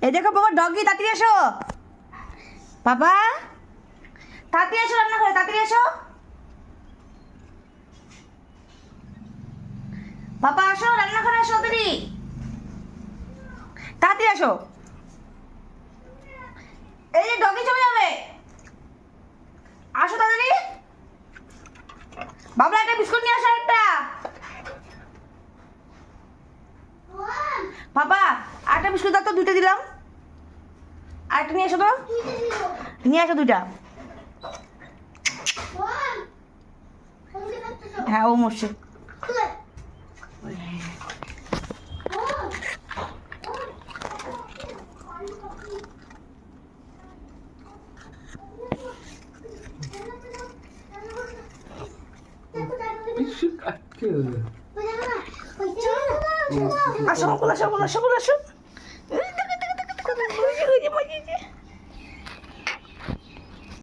এই দেখো বাবা ডগি, তাড়াতাড়ি এসো বাবা, তাড়াতাড়ি এসো রান্না করে, তাড়াতাড়ি এসো বাবা, আসো রান্না করে আসো, তাড়াতাড়ি তাড়াতাড়ি আসো। এই যে ডগি চলে যাবে, আসো তাড়াতাড়ি। বাবলা একটা বিস্কুট নিয়ে আসো একটা। বাবা আরেকটা বিস্কুট দাও তো, দুইটা দিলাম, আরেকটা নিয়ে এসো তো, নিয়ে আসো দুইটা। হ্যাঁ ও মরছে। আসো আসো আসো আসো আসো।